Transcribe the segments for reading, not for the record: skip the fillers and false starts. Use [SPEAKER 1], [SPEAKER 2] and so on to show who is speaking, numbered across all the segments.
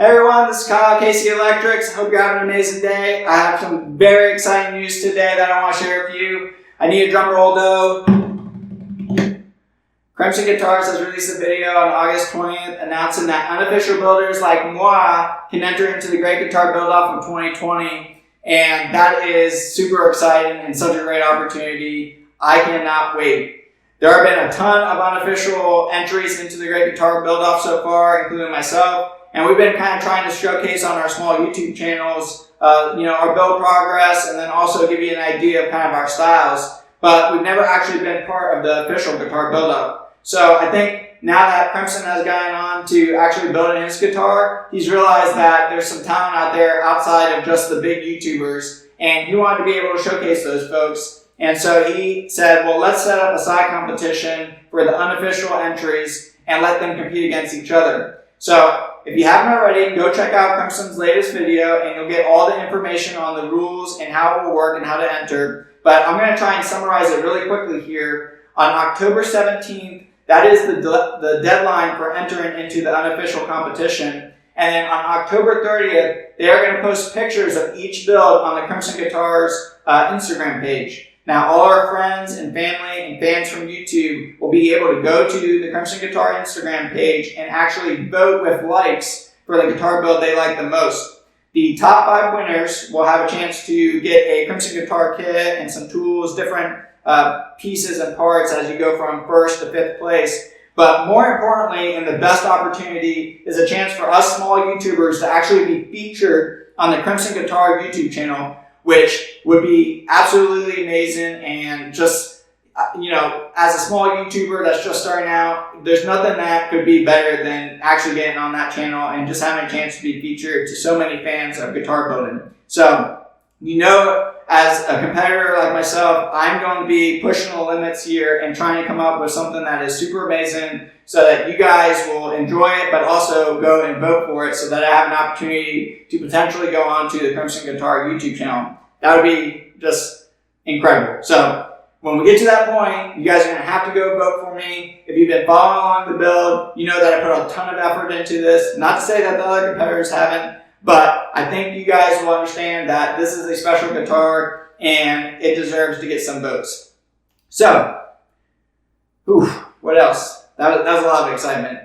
[SPEAKER 1] Hey everyone, this is Kyle, Casey Electrics. Hope you're having an amazing day. I have some very exciting news today that I want to share with you. I need a drum roll though. Crimson Guitars has released a video on August 20th announcing that unofficial builders like moi can enter into the Great Guitar Build-Off of 2020. And that is super exciting and such a great opportunity. I cannot wait. There have been a ton of unofficial entries into the Great Guitar Build-Off so far, including myself. And we've been kind of trying to showcase on our small YouTube channels, our build progress, and then also give you an idea of kind of our styles. But we've never actually been part of the official guitar build-up. So I think now that Crimson has gotten on to actually building his guitar, he's realized that there's some talent out there outside of just the big YouTubers, and he wanted to be able to showcase those folks. And so he said, well, let's set up a side competition for the unofficial entries and let them compete against each other. So if you haven't already, go check out Crimson's latest video and you'll get all the information on the rules and how it will work and how to enter. But I'm going to try and summarize it really quickly here. On October 17th, that is the deadline for entering into the unofficial competition. And then on October 30th, they are going to post pictures of each build on the Crimson Guitars Instagram page. Now, all our friends and family and fans from YouTube will be able to go to the Crimson Guitar Instagram page and actually vote with likes for the guitar build they like the most. The top 5 winners will have a chance to get a Crimson Guitar kit and some tools, different pieces and parts as you go from 1st to 5th place. But more importantly, and the best opportunity, is a chance for us small YouTubers to actually be featured on the Crimson Guitar YouTube channel, which would be absolutely amazing. And just, as a small YouTuber that's just starting out, there's nothing that could be better than actually getting on that channel and just having a chance to be featured to so many fans of guitar building. So, as a competitor like myself, I'm going to be pushing the limits here and trying to come up with something that is super amazing so that you guys will enjoy it, but also go and vote for it so that I have an opportunity to potentially go on to the Crimson Guitar YouTube channel. That would be just incredible. So when we get to that point, you guys are going to have to go vote for me. If you've been following along the build, you know that I put a ton of effort into this. Not to say that the other competitors haven't, but I think you guys will understand that this is a special guitar and it deserves to get some votes. So, what else? That was a lot of excitement.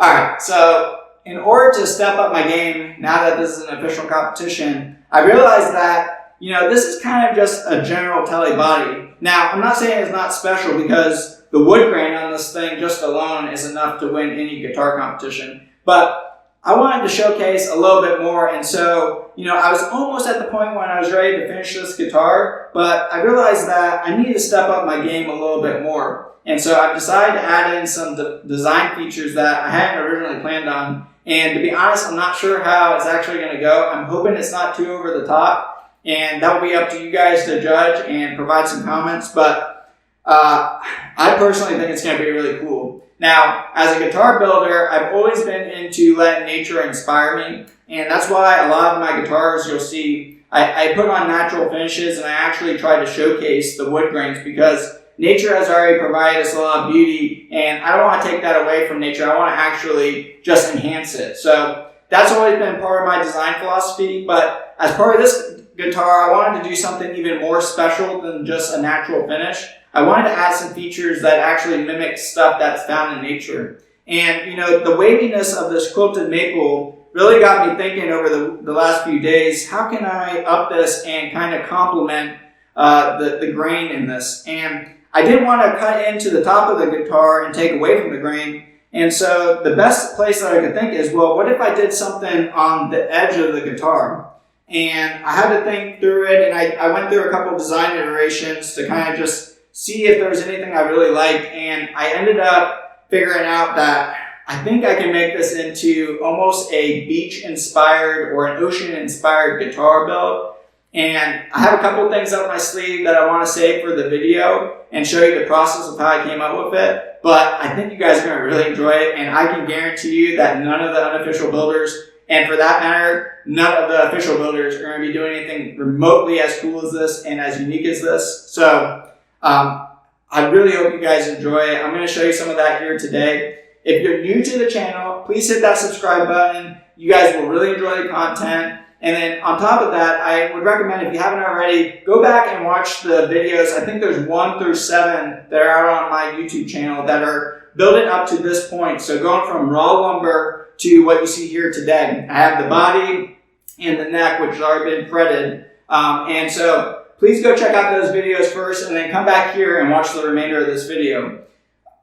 [SPEAKER 1] Alright, so in order to step up my game, now that this is an official competition, I realized that, this is kind of just a general tele body. Now, I'm not saying it's not special because the wood grain on this thing just alone is enough to win any guitar competition. But I wanted to showcase a little bit more, and so, I was almost at the point when I was ready to finish this guitar, but I realized that I needed to step up my game a little bit more. And so I've decided to add in some design features that I hadn't originally planned on. And to be honest, I'm not sure how it's actually going to go. I'm hoping it's not too over the top, and that will be up to you guys to judge and provide some comments, but I personally think it's going to be really cool. Now, as a guitar builder, I've always been into letting nature inspire me, and that's why a lot of my guitars you'll see, I put on natural finishes and I actually try to showcase the wood grains because nature has already provided us a lot of beauty, and I don't want to take that away from nature. I want to actually just enhance it. So that's always been part of my design philosophy, but as part of this guitar, I wanted to do something even more special than just a natural finish. I wanted to add some features that actually mimic stuff that's found in nature. And, the waviness of this Quilted Maple really got me thinking over the last few days, how can I up this and kind of complement the grain in this? And I didn't want to cut into the top of the guitar and take away from the grain. And so the best place that I could think is, well, what if I did something on the edge of the guitar? And I had to think through it, and I went through a couple of design iterations to kind of just see if there was anything I really liked, and I ended up figuring out that I think I can make this into almost a beach-inspired or an ocean-inspired guitar build. And I have a couple of things up my sleeve that I want to save for the video and show you the process of how I came up with it. But I think you guys are going to really enjoy it, and I can guarantee you that none of the unofficial builders, and for that matter, none of the official builders are going to be doing anything remotely as cool as this and as unique as this. So I really hope you guys enjoy it. I'm going to show you some of that here today. If you're new to the channel, please hit that subscribe button. You guys will really enjoy the content. And then on top of that, I would recommend, if you haven't already, go back and watch the videos. I think there's 1 through 7 that are out on my YouTube channel that are building up to this point. So going from raw lumber to what you see here today. I have the body and the neck, which has already been fretted. And so please go check out those videos first and then come back here and watch the remainder of this video.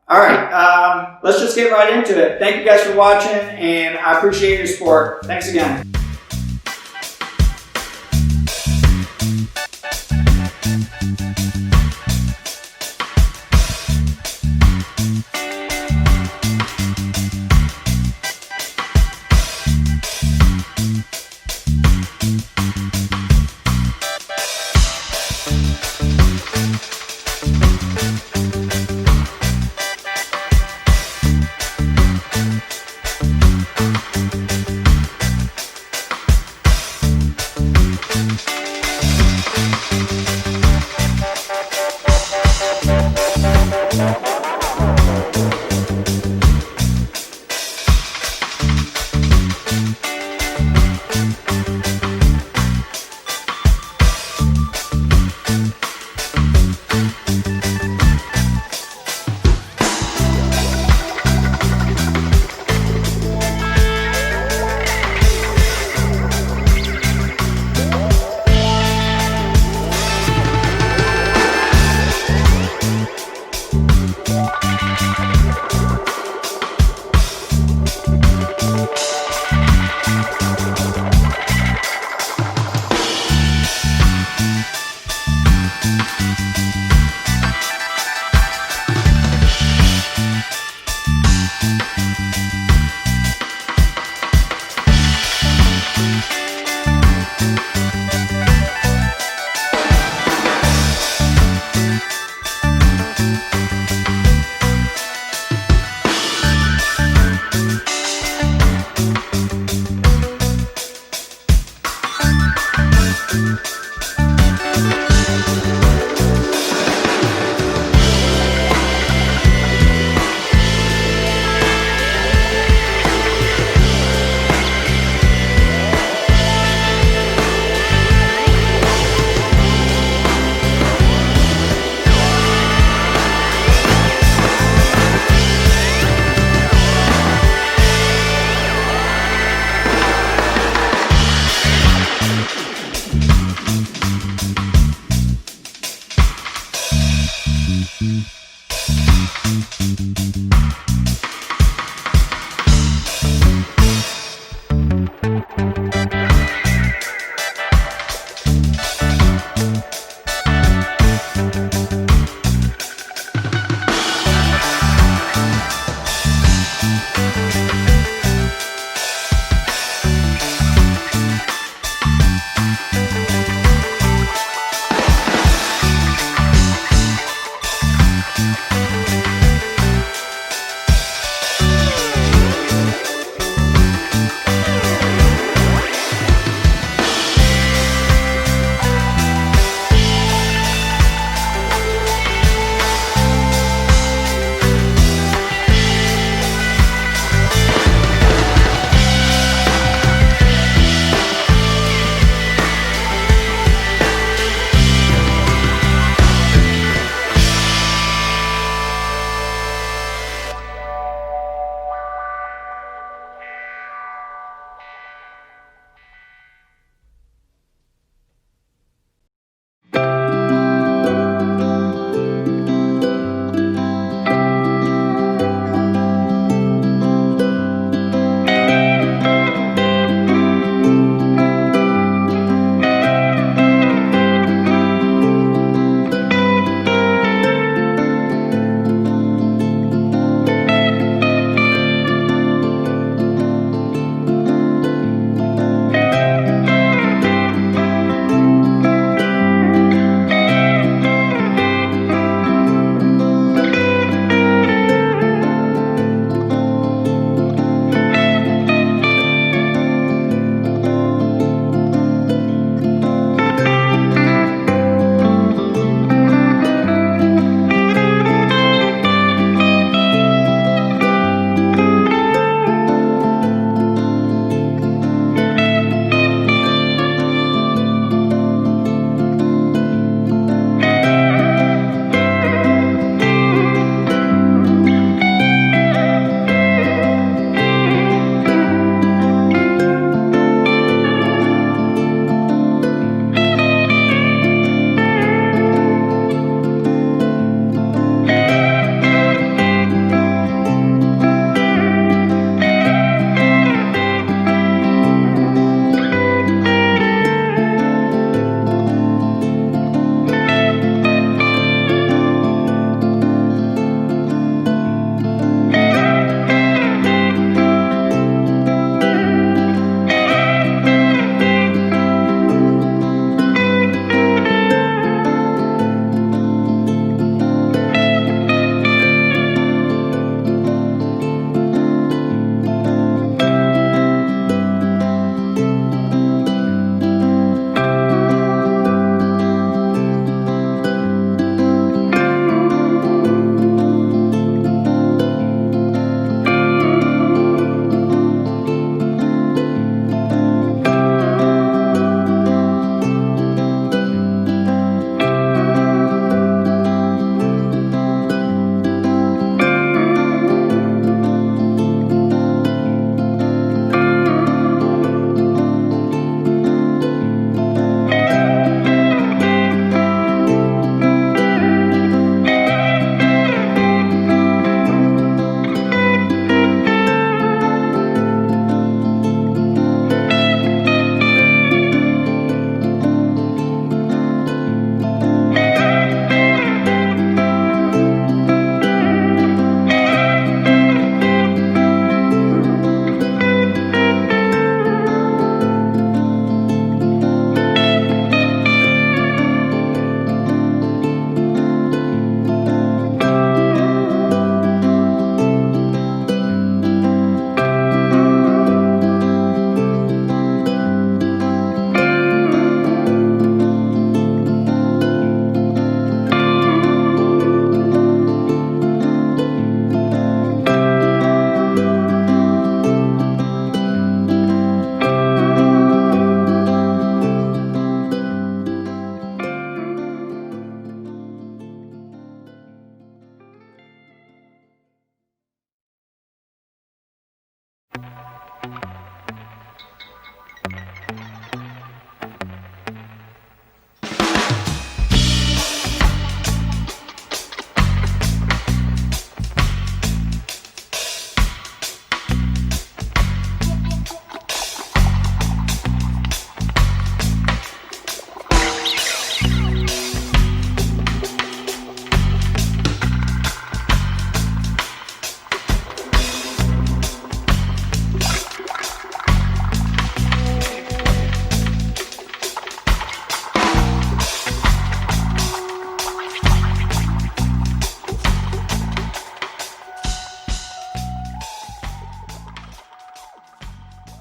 [SPEAKER 1] All right, let's just get right into it. Thank you guys for watching, and I appreciate your support. Thanks again.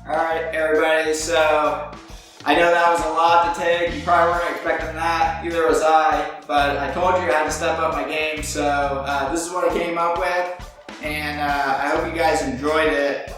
[SPEAKER 1] Alright everybody, so I know that was a lot to take. You probably weren't expecting that, either was I, but I told you I had to step up my game, so this is what I came up with, and I hope you guys enjoyed it.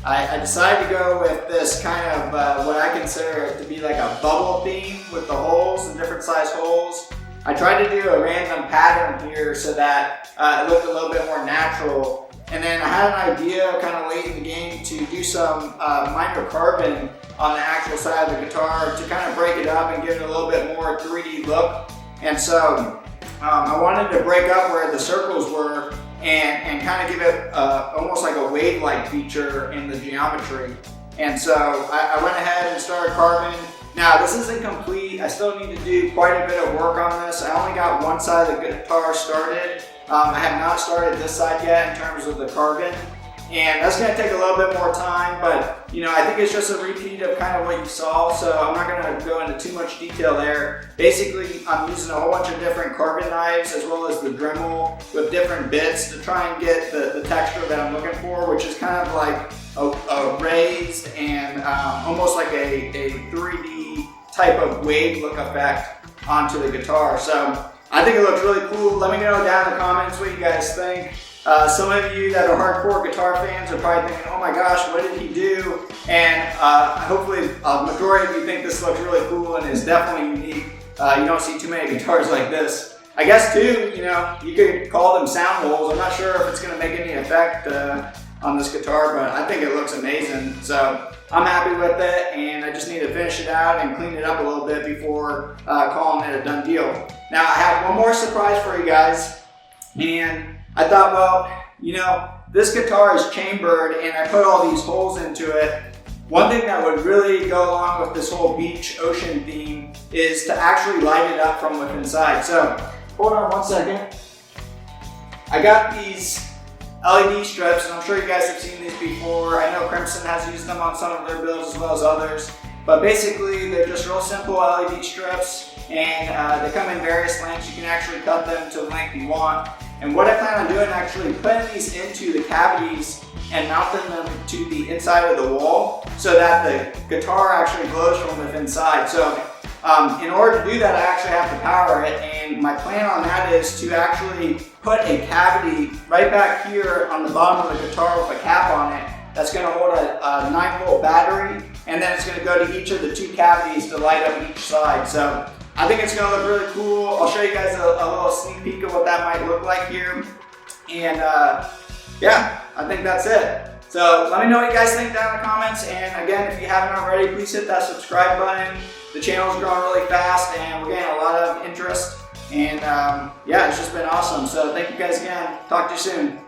[SPEAKER 1] I decided to go with this kind of what I consider to be like a bubble theme with the holes and different size holes. I tried to do a random pattern here so that it looked a little bit more natural. And then I had an idea kind of late in the game to do some minor carving on the actual side of the guitar to kind of break it up and give it a little bit more 3D look. And so I wanted to break up where the circles were and kind of give it almost like a wave-like feature in the geometry. And so I went ahead and started carving. Now this isn't complete. I still need to do quite a bit of work on this. I only got one side of the guitar started. I have not started this side yet in terms of the carving, and that's going to take a little bit more time, but you know, I think it's just a repeat of kind of what you saw, so I'm not going to go into too much detail there. Basically, I'm using a whole bunch of different carving knives as well as the Dremel with different bits to try and get the texture that I'm looking for, which is kind of like a raised and almost like a 3D type of wave look effect onto the guitar. So I think it looks really cool. Let me know down in the comments what you guys think. Some of you that are hardcore guitar fans are probably thinking, oh my gosh, what did he do? And hopefully a majority of you think this looks really cool and is definitely unique. You don't see too many guitars like this. I guess too, you know, you could call them sound holes. I'm not sure if it's gonna make any effect on this guitar, but I think it looks amazing. So I'm happy with it, and I just need to finish it out and clean it up a little bit before calling it a done deal. Now I have one more surprise for you guys, and I thought, well, you know, this guitar is chambered and I put all these holes into it. One thing that would really go along with this whole beach ocean theme is to actually light it up from within inside. So hold on one second. I got these LED strips, and I'm sure you guys have seen these before. I know Crimson has used them on some of their builds as well as others. But basically, they're just real simple LED strips, and they come in various lengths. You can actually cut them to the length you want. And what I plan on doing, actually putting these into the cavities and mounting them to the inside of the wall so that the guitar actually glows from within inside. So in order to do that, I actually have to power it, and my plan on that is to actually put a cavity right back here on the bottom of the guitar with a cap on it that's going to hold a 9-volt battery, and then it's going to go to each of the 2 cavities to light up each side. So I think it's going to look really cool. I'll show you guys a little sneak peek of what that might look like here. And yeah, I think that's it. So let me know what you guys think down in the comments. And again, if you haven't already, please hit that subscribe button. The channel's growing really fast and we're getting a lot of interest. And yeah, it's just been awesome. So thank you guys again. Talk to you soon.